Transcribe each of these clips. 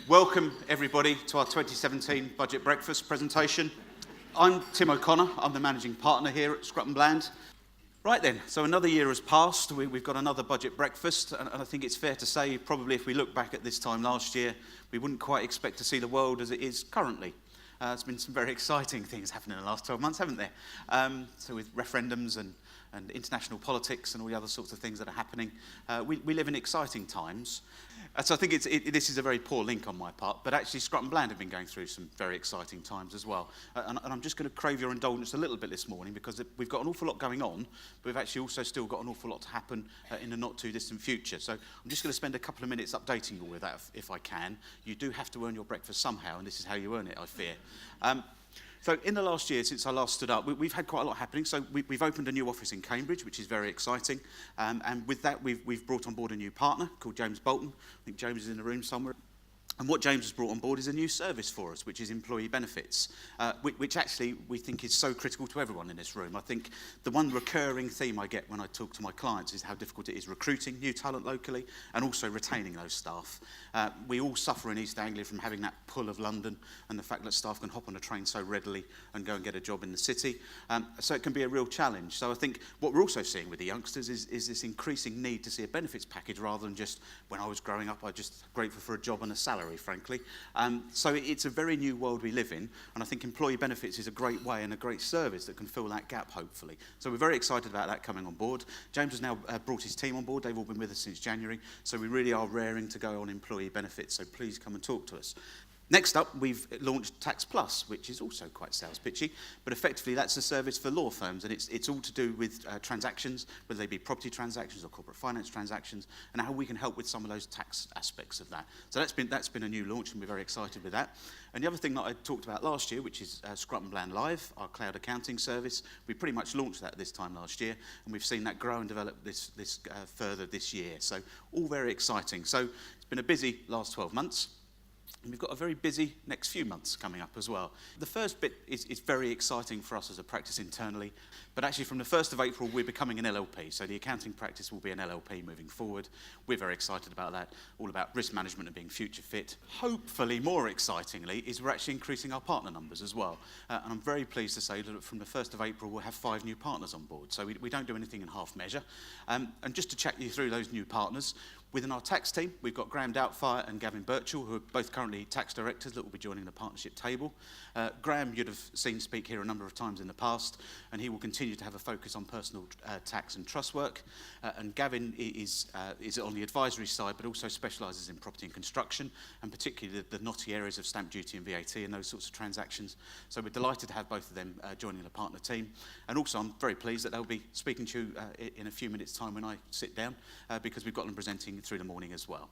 Welcome everybody to our 2017 Budget Breakfast presentation. I'm Tim O'Connor, I'm the Managing Partner here at Scrutton Bland. Right then, so another year has passed, we've got another Budget Breakfast, and I think it's fair to say probably if we look back at this time last year, we wouldn't quite expect to see the world as it is currently. There's been some very exciting things happening in the last 12 months, haven't there? So with referendums and international politics and all the other sorts of things that are happening, we live in exciting times. So I think this is a very poor link on my part, but actually Scrutton Bland have been going through some very exciting times as well. And I'm just going to crave your indulgence a little bit this morning because we've got an awful lot going on, but we've actually also still got an awful lot to happen in the not too distant future. So I'm just going to spend a couple of minutes updating you all with that if I can. You do have to earn your breakfast somehow, and this is how you earn it, I fear. So in the last year, since I last stood up, we've had quite a lot happening. So we've opened a new office in Cambridge, which is very exciting. And with that, we've brought on board a new partner called James Bolton. I think James is in the room somewhere. And what James has brought on board is a new service for us, which is employee benefits, which actually we think is so critical to everyone in this room. I think the one recurring theme I get when I talk to my clients is how difficult it is recruiting new talent locally and also retaining those staff. We all suffer in East Anglia from having that pull of London and the fact that staff can hop on a train so readily and go and get a job in the city. So it can be a real challenge. So I think what we're also seeing with the youngsters is this increasing need to see a benefits package rather than just, when I was growing up, I was just grateful for a job and a salary, frankly. So it's a very new world we live in, and I think employee benefits is a great way and a great service that can fill that gap, hopefully. So we're very excited about that coming on board. James has now brought his team on board. They've all been with us since January, so we really are raring to go on employee benefits, so please come and talk to us. Next up, we've launched Tax Plus, which is also quite sales pitchy, but effectively that's a service for law firms, and it's all to do with transactions, whether they be property transactions or corporate finance transactions, and how we can help with some of those tax aspects of that. So that's been a new launch, and we're very excited with that. And the other thing that I talked about last year, which is Scrutton Bland Live, our cloud accounting service, we pretty much launched that this time last year, and we've seen that grow and develop this further this year. So all very exciting. So it's been a busy last 12 months. And we've got a very busy next few months coming up as well. The first bit is very exciting for us as a practice internally, but actually from the 1st of April we're becoming an LLP, so the accounting practice will be an LLP moving forward. We're very excited about that, all about risk management and being future fit. Hopefully, more excitingly, is we're actually increasing our partner numbers as well. And I'm very pleased to say that from the 1st of April we'll have 5 new partners on board, so we don't do anything in half measure. And just to chat you through those new partners, within our tax team, we've got Graham Doubtfire and Gavin Birchall, who are both currently tax directors that will be joining the partnership table. Graham you'd have seen speak here a number of times in the past, and he will continue to have a focus on personal tax and trust work. And Gavin is on the advisory side, but also specialises in property and construction, and particularly the knotty areas of stamp duty and VAT and those sorts of transactions. So we're delighted to have both of them joining the partner team. And also I'm very pleased that they'll be speaking to you in a few minutes' time when I sit down, because we've got them presenting through the morning as well.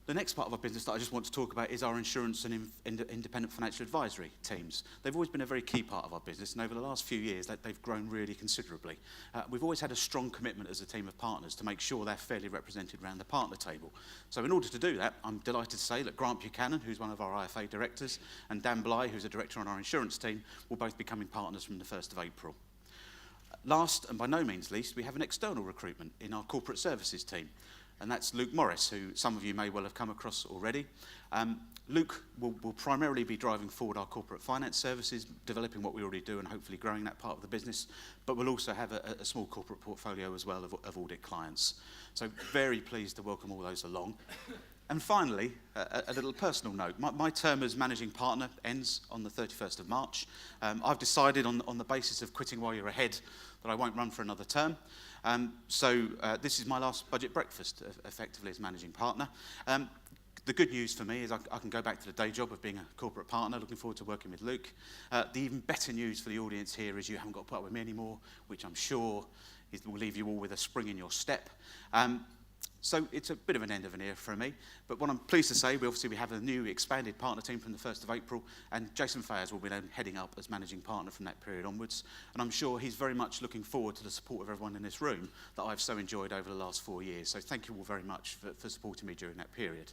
The next part of our business that I just want to talk about is our insurance and independent financial advisory teams. They've always been a very key part of our business, and over the last few years they've grown really considerably. We've always had a strong commitment as a team of partners to make sure they're fairly represented around the partner table. So in order to do that, I'm delighted to say that Grant Buchanan, who's one of our IFA directors, and Dan Bly, who's a director on our insurance team, will both be becoming partners from the 1st of April. Last, and by no means least, we have an external recruitment in our corporate services team. And that's Luke Morris, who some of you may well have come across already. Luke will primarily be driving forward our corporate finance services, developing what we already do and hopefully growing that part of the business, but we'll also have a small corporate portfolio as well of audit clients. So very pleased to welcome all those along. And finally, a little personal note. My term as managing partner ends on the 31st of March. I've decided on the basis of quitting while you're ahead that I won't run for another term. So this is my last budget breakfast, effectively, as managing partner. The good news for me is I can go back to the day job of being a corporate partner, looking forward to working with Luke. The even better news for the audience here is you haven't got to put up with me anymore, which I'm sure will leave you all with a spring in your step. So it's a bit of an end of an era for me, but what I'm pleased to say, we have a new expanded partner team from the 1st of April, and Jason Fayers will be then heading up as managing partner from that period onwards, and I'm sure he's very much looking forward to the support of everyone in this room that I've so enjoyed over the last 4 years. So thank you all very much for supporting me during that period.